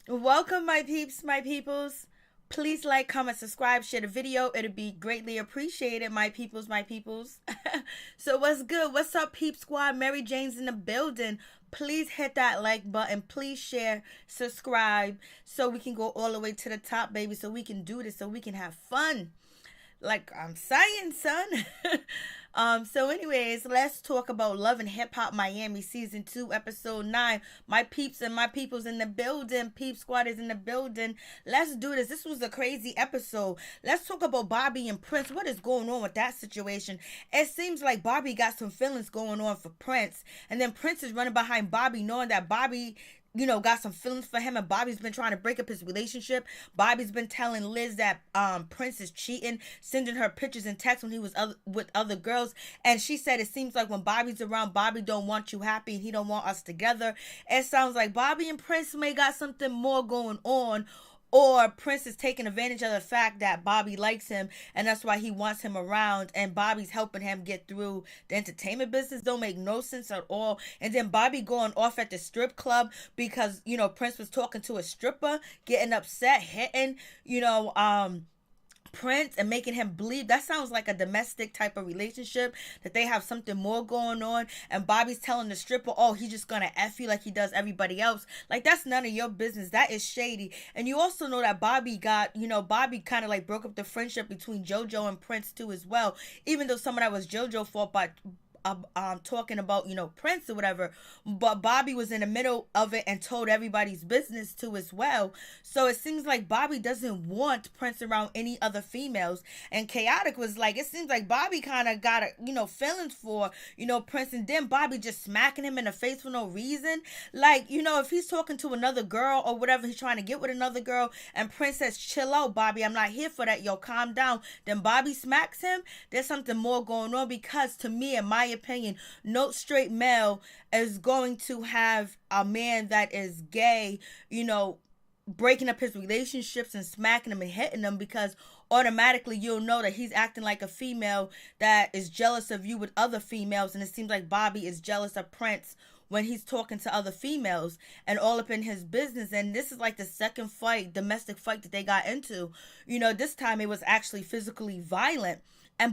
Welcome, my peeps, my peoples. Please like, comment, subscribe, share the video. It'll be greatly appreciated, my peoples, my peoples. So what's good? What's up, peep squad? Mary Jane's in the building. Please hit that like button. Please share, subscribe, so we can go all the way to the top, baby. So we can do this, so we can have fun. Like I'm saying, son. So anyways, let's talk about Love and Hip Hop Miami season 2, episode 9. My peeps and my peoples in the building. Peep squad is in the building. Let's do this. This was a crazy episode. Let's talk about Bobby and Prince. What is going on with that situation? It seems like Bobby got some feelings going on for Prince, and then Prince is running behind Bobby, knowing that Bobby got some feelings for him, and Bobby's been trying to break up his relationship. Bobby's been telling Liz that Prince is cheating, sending her pictures and texts when he was with other girls. And she said it seems like when Bobby's around, Bobby don't want you happy and he don't want us together. It sounds like Bobby and Prince may got something more going on, or Prince is taking advantage of the fact that Bobby likes him and that's why he wants him around, and Bobby's helping him get through the entertainment business. Don't make no sense at all. And then Bobby going off at the strip club because Prince was talking to a stripper, getting upset, hitting Prince and making him bleed. That sounds like a domestic type of relationship, that they have something more going on. And Bobby's telling the stripper, oh, he's just gonna F you like he does everybody else. Like, that's none of your business. That is shady. And you also know that Bobby kind of like broke up the friendship between JoJo and Prince too as well, even though some of that was JoJo fault by talking about Prince or whatever, but Bobby was in the middle of it and told everybody's business too as well. So it seems like Bobby doesn't want Prince around any other females, and Chaotic was like, it seems like Bobby kind of got feelings for Prince, and then Bobby just smacking him in the face for no reason. Like, if he's talking to another girl or whatever, he's trying to get with another girl, and Prince says, chill out, Bobby, I'm not here for that, yo, calm down, then Bobby smacks him. There's something more going on, because to me, in my opinion, no straight male is going to have a man that is gay, breaking up his relationships and smacking them and hitting them, because automatically you'll know that he's acting like a female that is jealous of you with other females. And it seems like Bobby is jealous of Prince when he's talking to other females and all up in his business. And this is like the second domestic fight that they got into. This time it was actually physically violent.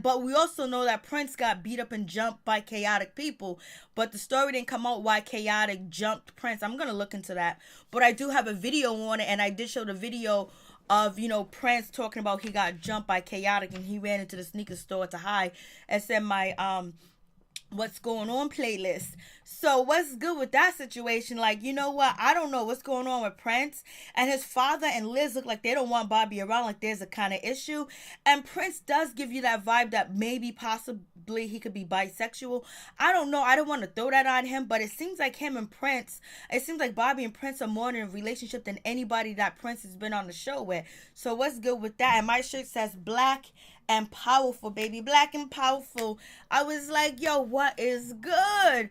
But we also know that Prince got beat up and jumped by Chaotic people. But the story didn't come out why Chaotic jumped Prince. I'm going to look into that. But I do have a video on it, and I did show the video of, Prince talking about he got jumped by Chaotic and he ran into the sneaker store to hide and said my what's going on playlist. So what's good with that situation? Like, you know what? I don't know what's going on with Prince, and his father and Liz look like they don't want Bobby around, like there's a kind of issue. And Prince does give you that vibe that maybe possibly he could be bisexual. I don't know. I don't want to throw that on him, but it seems like it seems like Bobby and Prince are more in a relationship than anybody that Prince has been on the show with. So what's good with that? And my shirt says black and powerful, baby. Black and powerful. I was like, yo, what is good?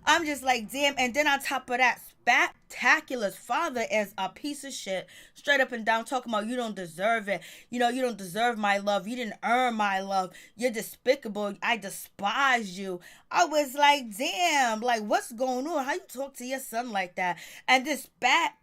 I'm just like, damn. And then on top of that, Spectacular's father is a piece of shit. Straight up and down, talking about you don't deserve it. You don't deserve my love. You didn't earn my love. You're despicable. I despise you. I was like, damn, like, what's going on? How you talk to your son like that? And this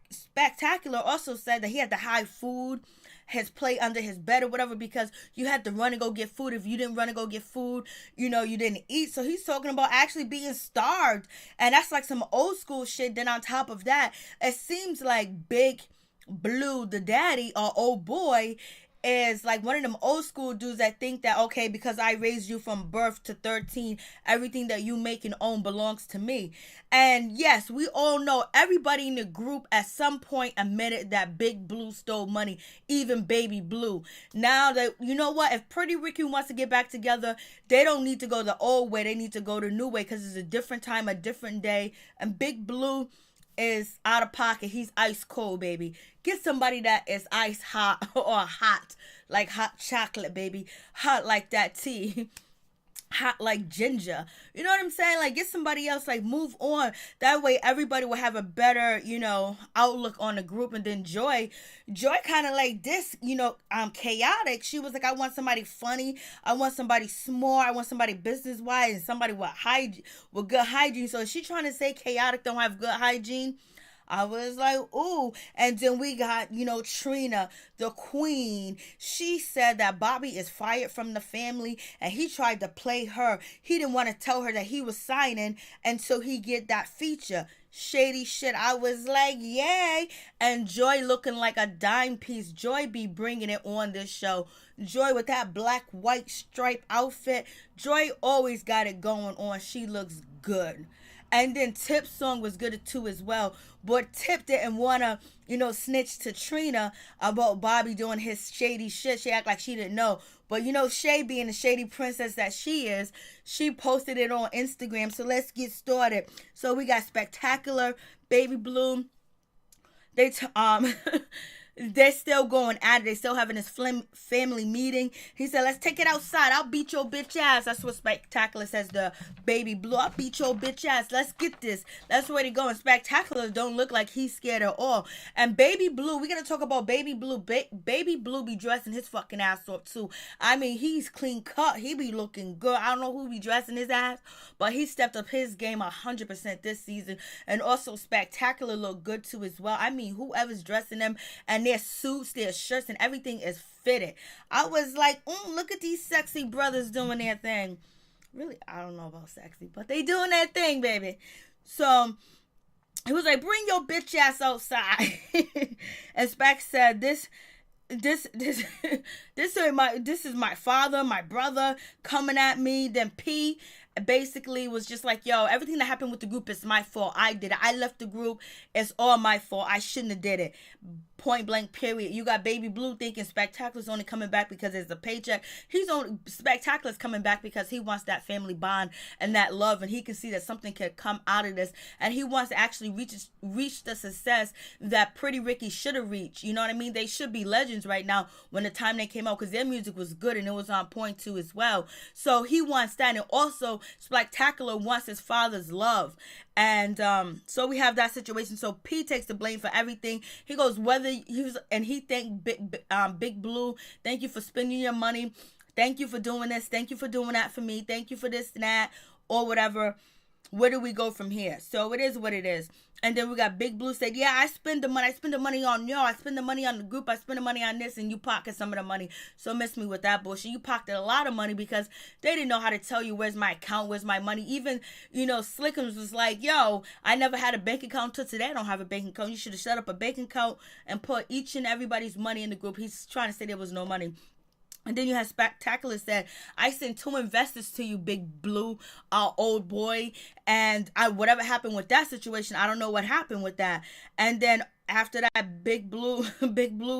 Spectacular also said that he had to hide food, his plate under his bed or whatever, because you had to run and go get food. If you didn't run and go get food, you didn't eat. So he's talking about actually being starved. And that's like some old school shit. Then on top of that, it seems like Big Blue, the daddy or old boy, is like one of them old school dudes that think that, okay, because I raised you from birth to 13, everything that you make and own belongs to me. And yes, we all know, everybody in the group at some point admitted that Big Blue stole money, even Baby Blue. Now that, you know what, if Pretty Ricky wants to get back together, they don't need to go the old way, they need to go the new way, because it's a different time, a different day. And Big Blue is out of pocket. He's ice cold, baby. Get somebody that is ice hot or hot, like hot chocolate, baby. Hot like that tea. Hot like ginger. You know what I'm saying? Like, get somebody else, like, move on. That way everybody will have a better, outlook on the group. And then Joy kind of like this, Chaotic. She was like, I want somebody funny. I want somebody smart. I want somebody business wise and somebody with good hygiene. So is she trying to say Chaotic don't have good hygiene? I was like, ooh. And then we got, Trina, the queen. She said that Bobby is fired from the family and he tried to play her. He didn't want to tell her that he was signing until he get that feature. Shady shit. I was like, yay. And Joy looking like a dime piece. Joy be bringing it on this show. Joy with that black white stripe outfit. Joy always got it going on. She looks good. And then Tip's song was good too as well. But Tip didn't want to, snitch to Trina about Bobby doing his shady shit. She act like she didn't know. But, Shay being the shady princess that she is, she posted it on Instagram. So let's get started. So we got Spectacular, Baby Blue. They're still going at it. They still having this family meeting. He said, let's take it outside. I'll beat your bitch ass. That's what Spectacular says to Baby Blue. I'll beat your bitch ass. Let's get this. That's where they go. And Spectacular don't look like he's scared at all. And Baby Blue, we got to talk about Baby Blue. Baby Blue be dressing his fucking ass off too. I mean, he's clean cut. He be looking good. I don't know who be dressing his ass, but he stepped up his game 100% this season. And also Spectacular look good too as well. I mean, whoever's dressing them and their suits, their shirts, and everything is fitted. I was like, look at these sexy brothers doing their thing. Really, I don't know about sexy, but they doing their thing, baby. So he was like, bring your bitch ass outside. And Spec said, this is my father, my brother coming at me. Then P basically was just like, yo, everything that happened with the group is my fault. I did it. I left the group. It's all my fault. I shouldn't have did it. Point blank, period. You got Baby Blue thinking Spectacular's only coming back because it's a paycheck. Spectacular's coming back because he wants that family bond and that love, and he can see that something can come out of this, and he wants to actually reach the success that Pretty Ricky should have reached. You know what I mean? They should be legends right now when the time they came out, because their music was good and it was on point too as well. So he wants that, and also Spectacular wants his father's love. And so we have that situation. So P takes the blame for everything. He goes, he thanked Big Blue. Thank you for spending your money. Thank you for doing this. Thank you for doing that for me. Thank you for this and that, or whatever. Where do we go from here? So it is what it is. And then we got Big Blue said, yeah, I spend the money. I spend the money on y'all. I spend the money on the group. I spend the money on this, and you pocket some of the money. So miss me with that bullshit. You pocketed a lot of money because they didn't know how to tell you where's my account, where's my money. Even, Slickums was like, yo, I never had a bank account till today. I don't have a bank account. You should have set up a bank account and put each and everybody's money in the group. He's trying to say there was no money. And then you have Spectacular said, I sent 2 investors to you, Big Blue, old boy. And whatever happened with that situation, I don't know what happened with that. And then after that, Big Blue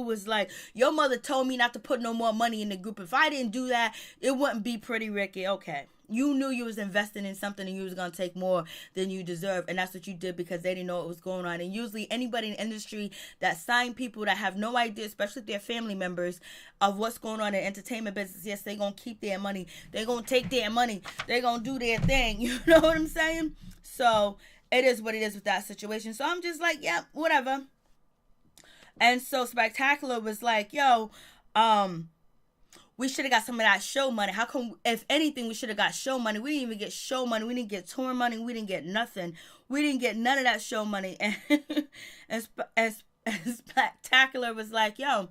was like, your mother told me not to put no more money in the group. If I didn't do that, it wouldn't be Pretty Ricky. Okay. You knew you was investing in something and you was going to take more than you deserve. And that's what you did because they didn't know what was going on. And usually anybody in the industry that sign people that have no idea, especially their family members, of what's going on in the entertainment business, yes, they're going to keep their money. They're going to take their money. They're going to do their thing. You know what I'm saying? So it is what it is with that situation. So I'm just like, yeah, whatever. And so Spectacular was like, yo, we should have got some of that show money. How come, if anything, we should have got show money? We didn't even get show money. We didn't get tour money. We didn't get nothing. We didn't get none of that show money. And Spectacular was like, yo,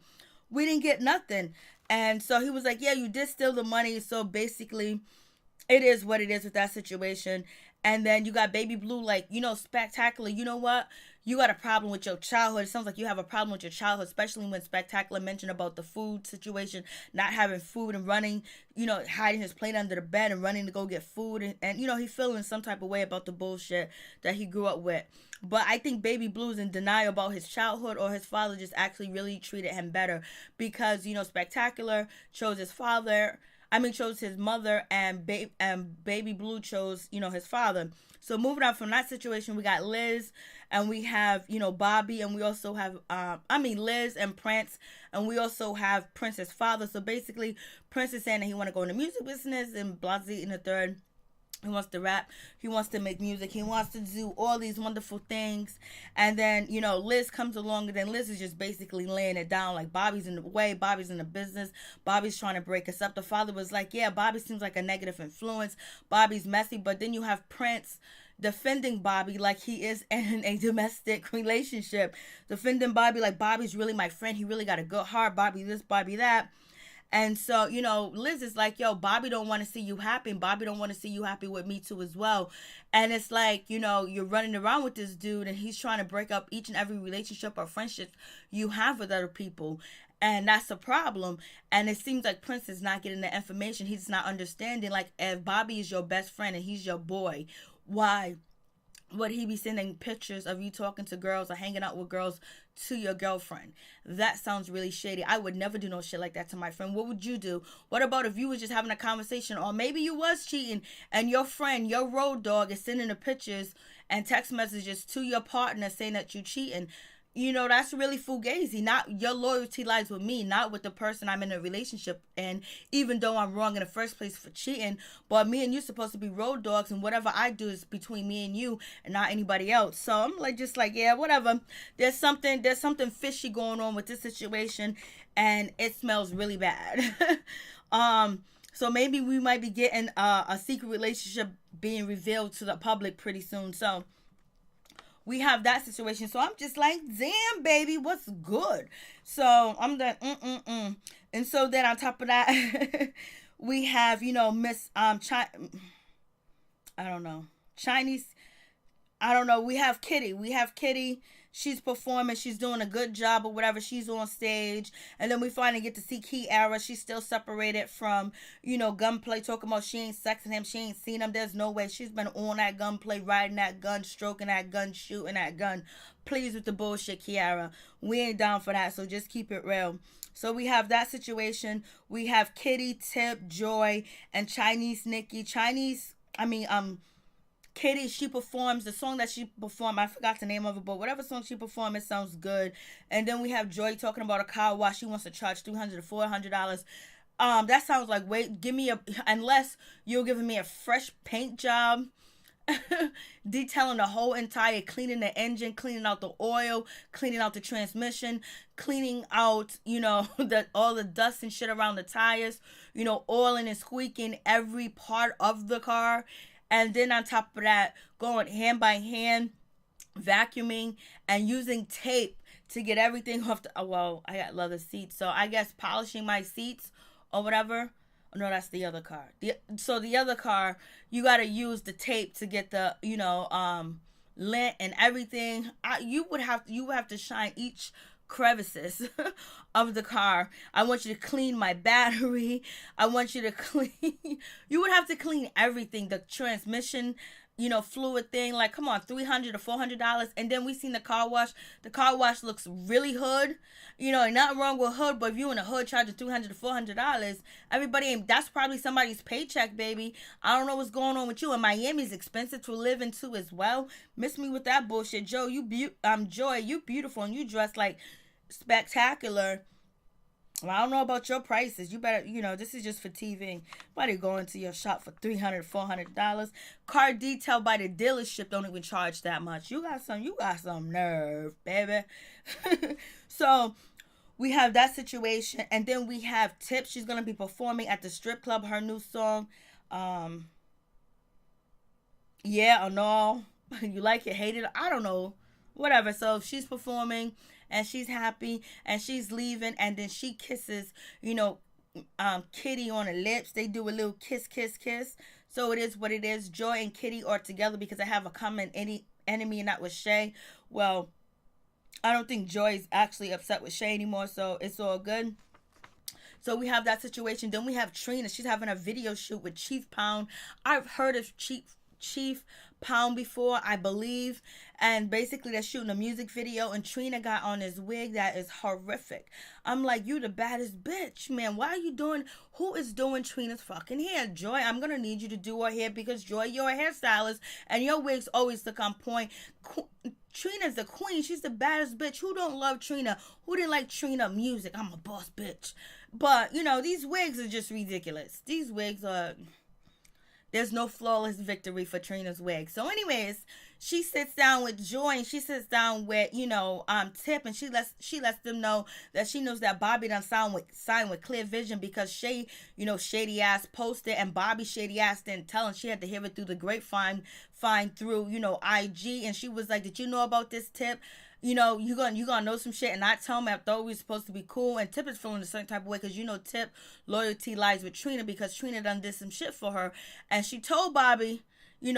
we didn't get nothing. And so he was like, yeah, you did steal the money. So basically, it is what it is with that situation. And then you got Baby Blue like, Spectacular, you know what? You got a problem with your childhood. It sounds like you have a problem with your childhood, especially when Spectacular mentioned about the food situation, not having food and running, hiding his plate under the bed and running to go get food. And he feeling some type of way about the bullshit that he grew up with. But I think Baby Blue's in denial about his childhood, or his father just actually really treated him better because, Spectacular chose his father. Chose his mother, and Baby Blue chose, his father. So moving on from that situation, we got Liz, and we have, Bobby, and we also have, Liz and Prince, and we also have Prince's father. So basically, Prince is saying that he want to go in the music business, and Blasey in the third. He wants to rap. He wants to make music. He wants to do all these wonderful things. And then, Liz comes along, and then Liz is just basically laying it down. Like, Bobby's in the way. Bobby's in the business. Bobby's trying to break us up. The father was like, yeah, Bobby seems like a negative influence. Bobby's messy. But then you have Prince, defending Bobby like he is in a domestic relationship. Defending Bobby like Bobby's really my friend. He really got a good heart. Bobby this, Bobby that. And so, Liz is like, yo, Bobby don't want to see you happy. And Bobby don't want to see you happy with me too as well. And it's like, you're running around with this dude and he's trying to break up each and every relationship or friendship you have with other people. And that's a problem. And it seems like Prince is not getting the information. He's not understanding. Like, if Bobby is your best friend and he's your boy, why would he be sending pictures of you talking to girls or hanging out with girls to your girlfriend? That sounds really shady. I would never do no shit like that to my friend. What would you do? What about if you was just having a conversation, or maybe you was cheating and your friend, your road dog, is sending the pictures and text messages to your partner saying that you cheating? That's really fugazi. Not your loyalty lies with me, not with the person I'm in a relationship. And even though I'm wrong in the first place for cheating, but me and you supposed to be road dogs, and whatever I do is between me and you and not anybody else. So I'm like, yeah, whatever. There's something fishy going on with this situation, and it smells really bad. So maybe we might be getting a secret relationship being revealed to the public pretty soon. So we have that situation. So I'm just like, damn, baby, what's good? So I'm like, And so then on top of that, we have, Miss Chinese. I don't know. We have Kitty. She's performing. She's doing a good job or whatever. She's on stage. And then we finally get to see Kiara. She's still separated from, Gunplay. Talking about she ain't sexing him. She ain't seen him. There's no way. She's been on that Gunplay, riding that gun, stroking that gun, shooting that gun. Please with the bullshit, Kiara. We ain't down for that. So just keep it real. So we have that situation. We have Kitty, Tip, Joy, and Chinese Nikki. Kitty, she performs the song that she performed. I forgot the name of it, but whatever song she performed, it sounds good. And then we have Joy talking about a car wash. She wants to charge $300 to $400. That sounds like, wait, unless you're giving me a fresh paint job, detailing the whole entire, cleaning the engine, cleaning out the oil, cleaning out the transmission, cleaning out, all the dust and shit around the tires, oiling and squeaking every part of the car. And then on top of that, going hand by hand, vacuuming, and using tape to get everything off I got leather seats. So I guess polishing my seats or whatever. Oh, no, that's the other car. The other car, you got to use the tape to get the, lint and everything. You would have to shine each crevices of the car. I want you to clean my battery. I want you to clean you would have to clean everything, the transmission, fluid thing. Like, come on, $300 to $400. And then we seen the car wash looks really hood, and nothing wrong with hood, but if you in a hood charging $300 to $400, that's probably somebody's paycheck, baby. I don't know what's going on with you. And Miami's expensive to live in too as well. Miss me with that bullshit. Joy, you beautiful, and you dress like spectacular. Well, I don't know about your prices. You better, this is just for TV. Nobody going to your shop for $300, $400. Car detail by the dealership don't even charge that much. You got some nerve, baby. So we have that situation, and then we have Tip. She's gonna be performing at the strip club. Her new song, yeah or no. You like it, hate it, I don't know. Whatever. So she's performing and she's happy and she's leaving, and then she kisses, Kitty on the lips. They do a little kiss. So it is what it is. Joy and Kitty are together because they have a common enemy, and that was Shay. Well, I don't think Joy's actually upset with Shay anymore, so it's all good. So we have that situation. Then we have Trina. She's having a video shoot with Chief Pound. I've heard of Chief Pound before, I believe, and basically they're shooting a music video, and Trina got on this wig that is horrific. I'm like, you the baddest bitch, man. Why are you who is doing Trina's fucking hair? Joy, I'm gonna need you to do her hair, because Joy, you're a hairstylist and your wigs always look on point. Trina's the queen. She's the baddest bitch. Who don't love Trina? Who didn't like Trina music? I'm a boss bitch. But these wigs are just ridiculous. These wigs are... There's no flawless victory for Trina's wig. So anyways, she sits down with Joy, and she sits down with, Tip, and she lets them know that she knows that Bobby done signed with Clear Vision, because shady ass posted, and Bobby shady ass didn't tell, and she had to hear it through the grapevine, through IG, and she was like, "Did you know about this, Tip? You gonna know some shit and not tell me. I thought we were supposed to be cool." And Tip is feeling a certain type of way, because Tip loyalty lies with Trina, because Trina done did some shit for her, and she told Bobby, you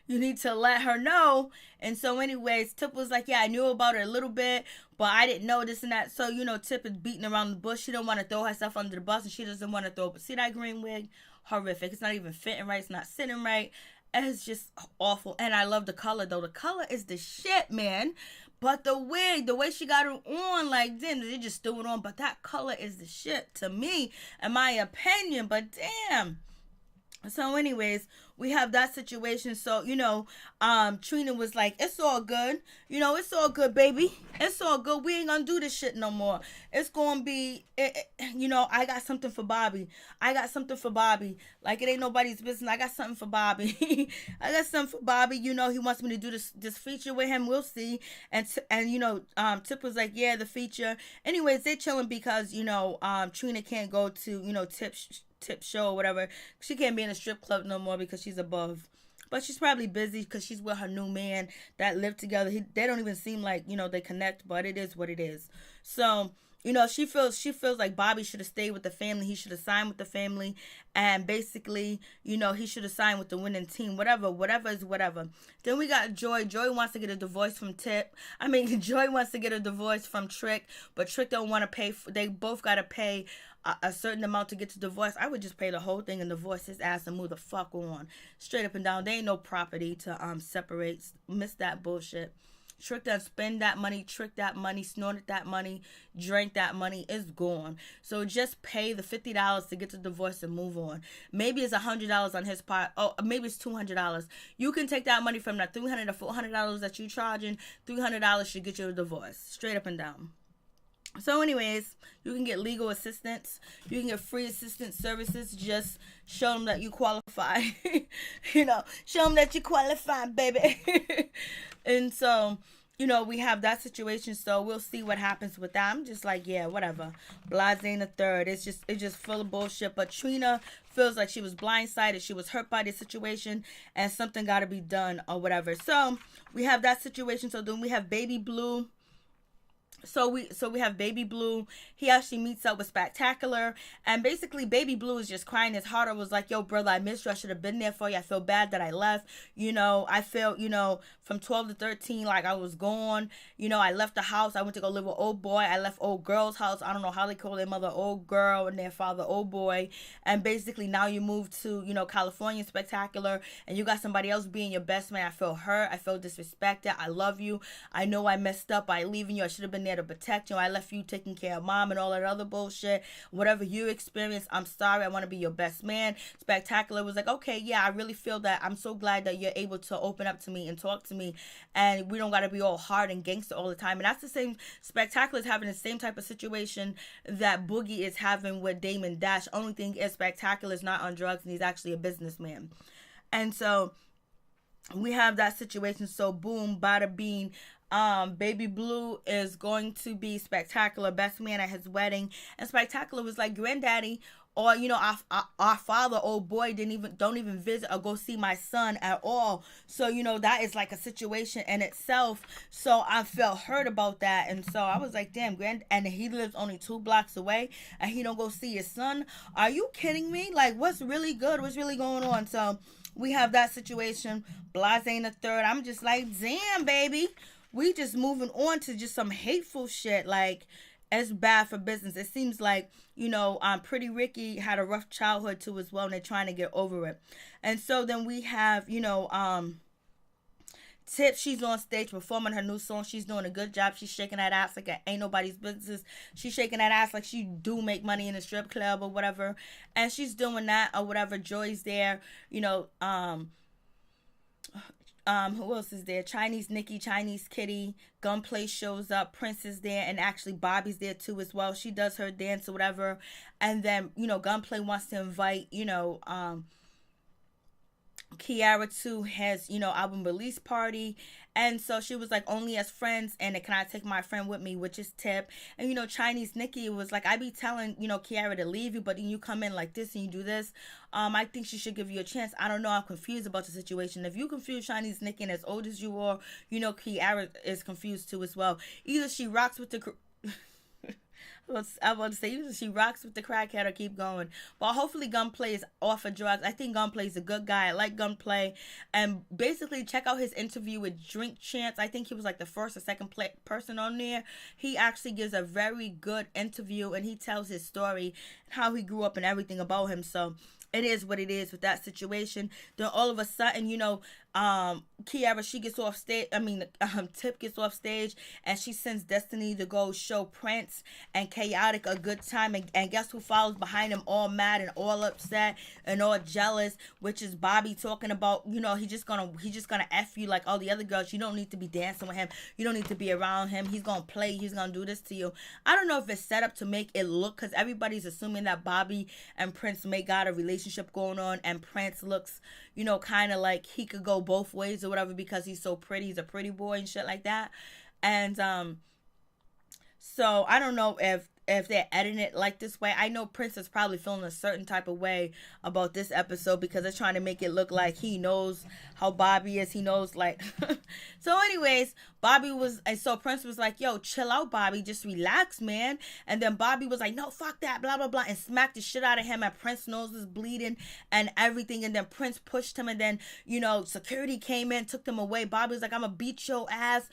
need to let her know. And so anyways, Tip was like, "Yeah, I knew about it a little bit, but I didn't know this and that." So Tip is beating around the bush. She don't want to throw herself under the bus, and she doesn't want to throw. But see that green wig, horrific. It's not even fitting right. It's not sitting right. It's just awful. And I love the color, though. The color is the shit, man. But the wig, the way she got it on, like, damn, they just threw it on. But that color is the shit to me, in my opinion. But damn. So anyways, we have that situation. So, Trina was like, "It's all good. It's all good, baby. It's all good. We ain't gonna do this shit no more. It's gonna be, I got something for Bobby. I got something for Bobby. Like, it ain't nobody's business. I got something for Bobby. I got something for Bobby. He wants me to do this feature with him. We'll see." And Tip was like, "Yeah, the feature." Anyways, they chilling because, Trina can't go to, Tip show or whatever. She can't be in a strip club no more because she's above. But she's probably busy because she's with her new man that live together. They don't even seem like, they connect, but it is what it is. So, she feels like Bobby should have stayed with the family. He should have signed with the family, and basically, he should have signed with the winning team. Whatever is whatever. Then we got Joy. Joy wants to get a divorce from Tip. Joy wants to get a divorce from Trick, but Trick don't want to pay. They both got to pay a certain amount to get to divorce. I would just pay the whole thing and divorce his ass and move the fuck on. Straight up and down. There ain't no property to separate. Miss that bullshit. Trick done spend that money, trick that money, snorted that money, drank that money, it's gone. So just pay the $50 to get the divorce and move on. Maybe it's $100 on his part. Oh, maybe it's $200. You can take that money from that $300 to $400 that you charging. $300 should get you a divorce. Straight up and down. So anyways, you can get legal assistance. You can get free assistance services. Just show them that you qualify. Show them that you qualify, baby. And so, we have that situation. So we'll see what happens with that. I'm just like, yeah, whatever. Blase in the third. It's just full of bullshit. But Trina feels like she was blindsided. She was hurt by the situation, and something got to be done or whatever. So we have that situation. So then we have Baby Blue. So we have Baby Blue. He actually meets up with Spectacular, and basically Baby Blue is just crying his heart out. Was like, "Yo, brother, I missed you. I should have been there for you. I feel bad that I left. I felt, from 12 to 13, like I was gone. I left the house. I went to go live with old boy. I left old girl's house. I don't know how they call their mother old girl and their father old boy. And basically now you moved to, California, Spectacular, and you got somebody else being your best man. I feel hurt. I feel disrespected. I love you. I know I messed up by leaving you. I should have been there to protect you. I left you taking care of mom and all that other bullshit. Whatever you experienced, I'm sorry. I want to be your best man." Spectacular was like, "Okay, yeah, I really feel that. I'm so glad that you're able to open up to me and talk to me, and we don't got to be all hard and gangster all the time." And that's the same. Spectacular is having the same type of situation that Boogie is having with Damon Dash. Only thing is Spectacular is not on drugs, and he's actually a businessman. And so we have that situation. So boom, bada bing. Baby Blue is going to be Spectacular best man at his wedding, and Spectacular was like, "Granddaddy, or our father, old boy, don't even visit or go see my son at all." So that is like a situation in itself. So I felt hurt about that, and so I was like, damn, and he lives only 2 blocks away, and he don't go see his son. Are you kidding me? Like, what's really good? What's really going on? So we have that situation. Blase in the third. I'm just like, damn, baby. We just moving on to just some hateful shit. Like, it's bad for business. It seems like, Pretty Ricky had a rough childhood too as well, and they're trying to get over it. And so then we have, Tip. She's on stage performing her new song. She's doing a good job. She's shaking that ass like it ain't nobody's business. She's shaking that ass like she do make money in a strip club or whatever. And she's doing that or whatever. Joy's there, who else is there? Chinese Nikki, Chinese Kitty, Gunplay shows up, Prince is there, and actually Bobby's there too as well. She does her dance or whatever, and then Gunplay wants to invite Kiara too has, album release party. And so she was like, only as friends, and can I take my friend with me, which is Tip. And Chinese Nikki was like, I be telling, Kiara to leave you, but then you come in like this and you do this. I think she should give you a chance. I don't know, I'm confused about the situation. If you confuse Chinese Nikki, and as old as you are, Kiara is confused too as well. Either she rocks with the I want to say usually she rocks with the crackhead or keep going. But hopefully Gunplay is off of drugs. I think Gunplay is a good guy. I like Gunplay. And basically check out his interview with Drink Chance. I think he was like the first or second person on there. He actually gives a very good interview and he tells his story and how he grew up and everything about him. So it is what it is with that situation. Then all of a sudden, Kiara, she gets off stage. Tip gets off stage and she sends Destiny to go show Prince and Chaotic a good time. And guess who follows behind him, all mad and all upset and all jealous, which is Bobby talking about, he's just gonna F you like all the other girls. You don't need to be dancing with him. You don't need to be around him. He's gonna play. He's gonna do this to you. I don't know if it's set up to make it look, because everybody's assuming that Bobby and Prince may got a relationship going on, and Prince looks, kind of like he could go both ways or whatever because he's so pretty. He's a pretty boy and shit like that. And so I don't know if they're editing it like this way. I know Prince is probably feeling a certain type of way about this episode because they're trying to make it look like he knows how Bobby is. He knows, like... So anyways, so Prince was like, yo, chill out, Bobby. Just relax, man. And then Bobby was like, no, fuck that, blah, blah, blah, and smacked the shit out of him, and Prince's nose was bleeding and everything. And then Prince pushed him, and then, security came in, took them away. Bobby was like, I'm gonna beat your ass,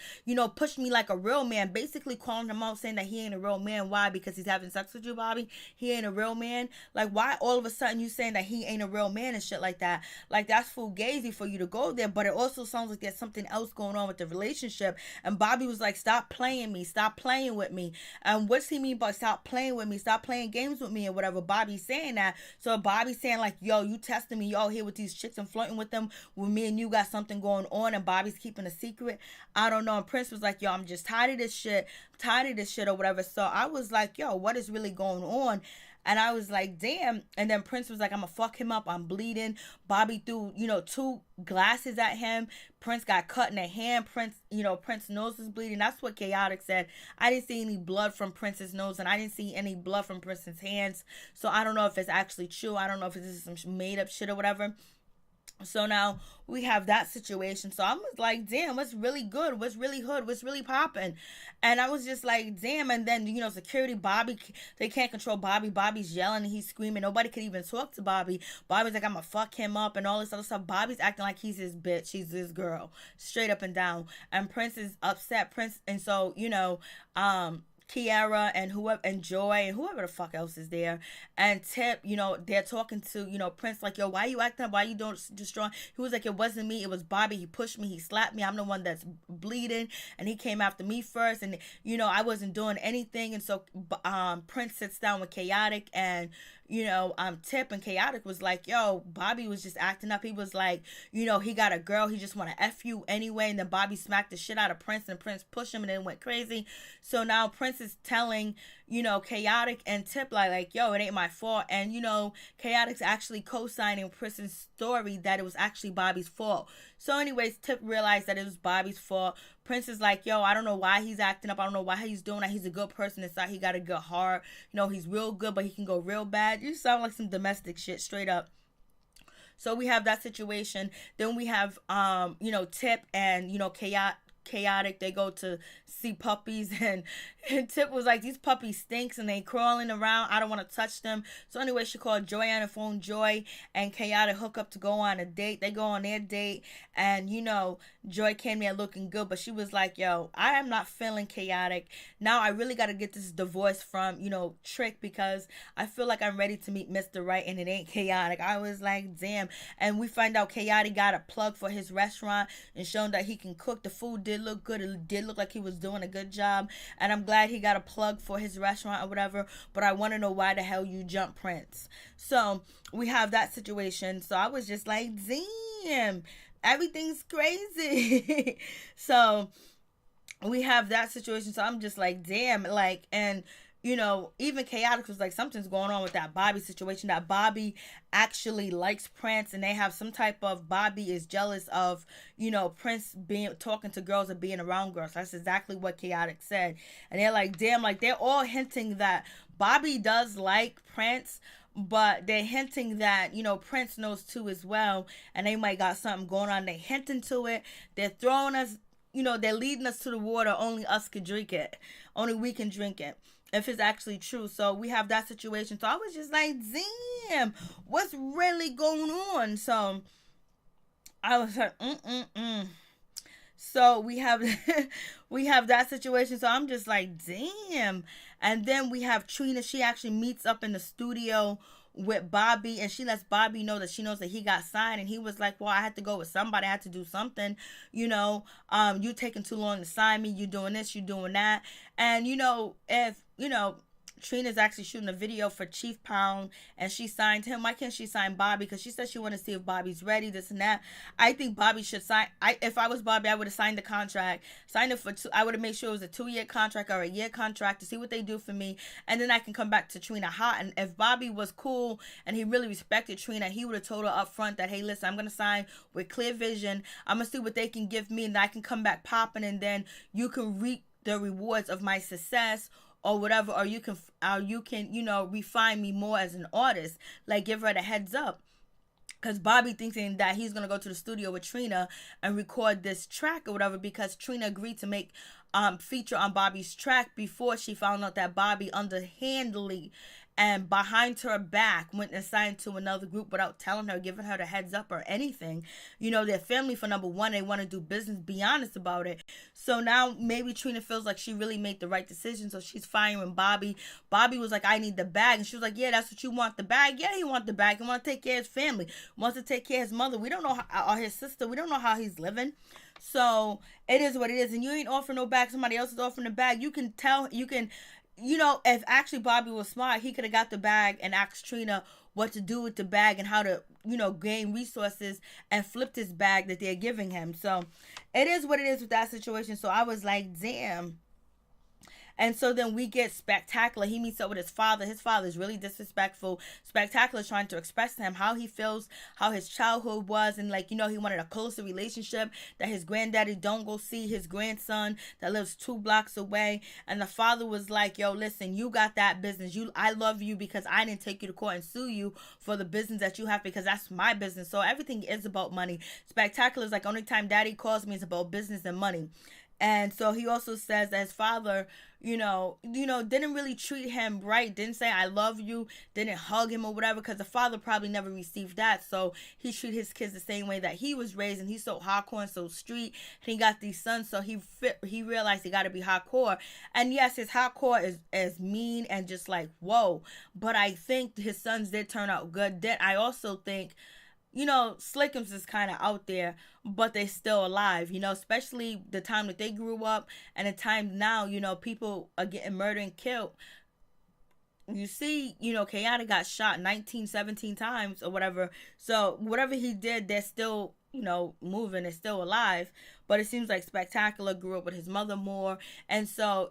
pushed me like a real man, basically calling him out, saying that he ain't a real man. Why? Because he's having sex with you, Bobby? He ain't a real man? Like, why all of a sudden you saying that he ain't a real man and shit like that? Like, that's fugazi for you to go there, but it also sounds like there's something else going on with the relationship. And Bobby was like, stop playing me, stop playing with me. And what's he mean by stop playing with me, stop playing games with me and whatever? Bobby's saying that. So Bobby's saying like, yo, you testing me, you all here with these chicks and flirting with them when me and you got something going on, and Bobby's keeping a secret. I don't know. And Prince was like, yo, I'm just tired of this shit or whatever. So I was like, yo, what is really going on? And I was like, damn. And then Prince was like, I'm gonna fuck him up. I'm bleeding. Bobby threw, 2 glasses at him. Prince got cut in the hand. Prince's nose is bleeding. That's what Chaotic said. I didn't see any blood from Prince's nose, and I didn't see any blood from Prince's hands. So I don't know if it's actually true. I don't know if this is some made up shit or whatever. So now we have that situation. So I was like, damn, what's really good? What's really hood? What's really popping? And I was just like, damn. And then, security, Bobby, they can't control Bobby. Bobby's yelling and he's screaming. Nobody could even talk to Bobby. Bobby's like, I'm gonna fuck him up and all this other stuff. Bobby's acting like he's his bitch. He's his girl. Straight up and down. And Prince is upset. And so, Kiara and whoever and Joy and whoever the fuck else is there and Tip, they're talking to, Prince like, yo, why you acting up? Why you don't destroy? He was like, it wasn't me, it was Bobby. He pushed me, he slapped me. I'm the one that's bleeding, and he came after me first, and I wasn't doing anything. And so Prince sits down with Chaotic and Tip, and Chaotic was like, yo, Bobby was just acting up. He was like, he got a girl, he just want to F you anyway. And then Bobby smacked the shit out of Prince, and Prince pushed him and then went crazy. So now Prince is telling, Chaotic and Tip like, yo, it ain't my fault. And, Chaotic's actually co-signing Prince's story that it was actually Bobby's fault. So anyways, Tip realized that it was Bobby's fault. Prince is like, yo, I don't know why he's acting up. I don't know why he's doing that. He's a good person inside. He got a good heart. He's real good, but he can go real bad. You sound like some domestic shit, straight up. So we have that situation. Then we have, Tip and, Chaotic. They go to see puppies, and Tip was like, these puppies stinks and they crawling around. I don't want to touch them. So anyway, she called Joy on the phone. Joy and Chaotic hook up to go on a date. They go on their date, and Joy came there looking good, but she was like, yo, I am not feeling Chaotic. Now I really got to get this divorce from, Trick, because I feel like I'm ready to meet Mr. Right, and it ain't Chaotic. I was like, damn. And we find out Chaotic got a plug for his restaurant and shown that he can cook. The food did look good. It did look like he was doing a good job, and I'm glad he got a plug for his restaurant or whatever, but I want to know why the hell you jump Prince. So we have that situation. So I was just like, damn, everything's crazy. So we have that situation. So I'm just like, damn, like, and even Chaotic was like, something's going on with that Bobby situation. That Bobby actually likes Prince, and they have some type of, Bobby is jealous of, Prince being talking to girls and being around girls. That's exactly what Chaotic said. And they're like, damn, like they're all hinting that Bobby does like Prince, but they're hinting that, Prince knows too as well, and they might got something going on. They hinting to it. They're throwing us, they're leading us to the water. Only us could drink it. Only we can drink it, if it's actually true. So we have that situation. So I was just like, damn, what's really going on? So I was like, So we have we have that situation. So I'm just like, damn. And then we have Trina. She actually meets up in the studio with Bobby, and she lets Bobby know that she knows that he got signed. And he was like, well, I had to go with somebody. I had to do something. You taking too long to sign me. You doing this, you doing that. And if Trina's actually shooting a video for Chief Pound, and she signed him. Why can't she sign Bobby? Because she said she wanted to see if Bobby's ready, this and that. I think Bobby should sign. If I was Bobby, I would have signed the contract. Signed it for I would have made sure it was a 2-year contract or a year contract to see what they do for me, and then I can come back to Trina hot. And if Bobby was cool and he really respected Trina, he would have told her up front that, hey, listen, I'm gonna sign with clear vision. I'm gonna see what they can give me, and I can come back popping, and then you can reap the rewards of my success, or whatever, or you can refine me more as an artist. Like, give her the heads up. Because Bobby thinking that he's going to go to the studio with Trina and record this track or whatever, because Trina agreed to make feature on Bobby's track before she found out that Bobby underhandedly and behind her back went and signed to another group without telling her, giving her the heads up or anything. Their family, for number one, they want to do business, be honest about it. So now maybe Trina feels like she really made the right decision, so she's firing Bobby. Bobby was like, I need the bag. And she was like, yeah, that's what you want, the bag? Yeah, he want the bag. He want to take care of his family. He wants to take care of his mother. We don't know how, or his sister. We don't know how he's living. So it is what it is. And you ain't offering no bag. Somebody else is offering the bag. You can tell, if actually Bobby was smart, he could have got the bag and asked Trina what to do with the bag and how to, gain resources and flip this bag that they're giving him. So it is what it is with that situation. So I was like, damn. And so then we get Spectacular. He meets up with his father. His father is really disrespectful. Spectacular is trying to express to him how he feels, how his childhood was, and he wanted a closer relationship, that his granddaddy don't go see his grandson that lives 2 blocks away. And the father was like, yo, listen, you got that business. I love you because I didn't take you to court and sue you for the business that you have, because that's my business. So everything is about money. Spectacular is like, only time daddy calls me is about business and money. And so he also says that his father, didn't really treat him right. Didn't say, I love you. Didn't hug him or whatever, because the father probably never received that. So he treated his kids the same way that he was raised. And he's so hardcore and so street. And he got these sons. So he realized he got to be hardcore. And yes, his hardcore is mean and just like, whoa. But I think his sons did turn out good. Then I also think, Slickums is kind of out there, but they're still alive, especially the time that they grew up and the time now, people are getting murdered and killed. You see, Chaotic got shot 17 times or whatever. So whatever he did, they're still, moving, they're still alive. But it seems like Spectacular grew up with his mother more. And so,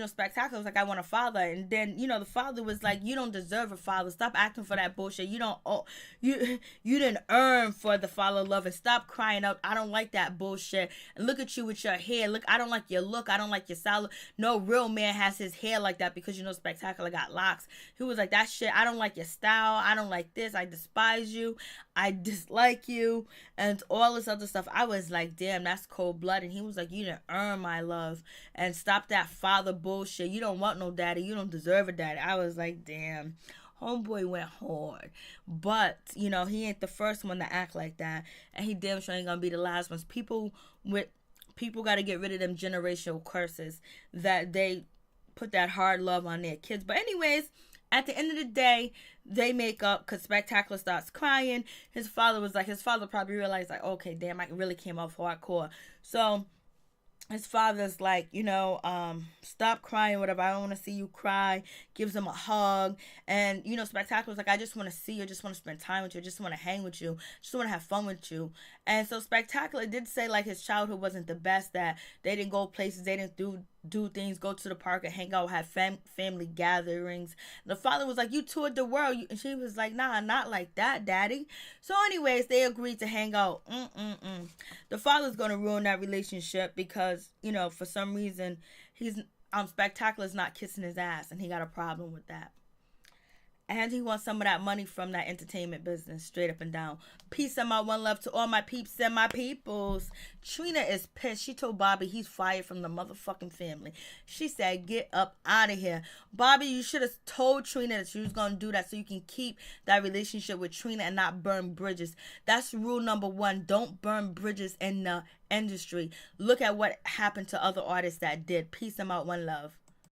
Spectacular was like, I want a father. And then, the father was like, you don't deserve a father. Stop acting for that bullshit. You didn't earn for the father love, and stop crying out, I don't like that bullshit. And look at you with your hair. Look, I don't like your look. I don't like your style. No real man has his hair like that, because Spectacular got locks. He was like, that shit, I don't like your style. I don't like this. I despise you. I dislike you. And all this other stuff. I was like, damn, that's cold blood. And he was like, you didn't earn my love. And stop that father bullshit. You don't want no daddy. You don't deserve a daddy. I was like, damn. Homeboy went hard. But, he ain't the first one to act like that. And he damn sure ain't gonna be the last ones. People got to get rid of them generational curses that they put that hard love on their kids. But anyways, at the end of the day, they make up, because Spectacular starts crying. His father probably realized, like, okay, damn, I really came off hardcore. So his father's like, stop crying, whatever. I don't want to see you cry. Gives him a hug. And, Spectacular's like, I just want to see you. I just want to spend time with you. I just want to hang with you. I just want to have fun with you. And so Spectacular did say like his childhood wasn't the best, that they didn't go places, they didn't do things, go to the park and hang out, have family gatherings. The father was like, you toured the world. And she was like, nah, not like that, daddy. So anyways, they agreed to hang out. The father's going to ruin that relationship because, you know, for some reason, he's Spectacular's not kissing his ass, and he got a problem with that. And he wants some of that money from that entertainment business, straight up and down. Peace and my one love to all my peeps and my peoples. Trina is pissed. She told Bobby he's fired from the motherfucking family. She said, get up out of here. Bobby, you should have told Trina that you was going to do that so you can keep that relationship with Trina and not burn bridges. That's rule number 1. Don't burn bridges in the industry. Look at what happened to other artists that did. Peace and out, one love.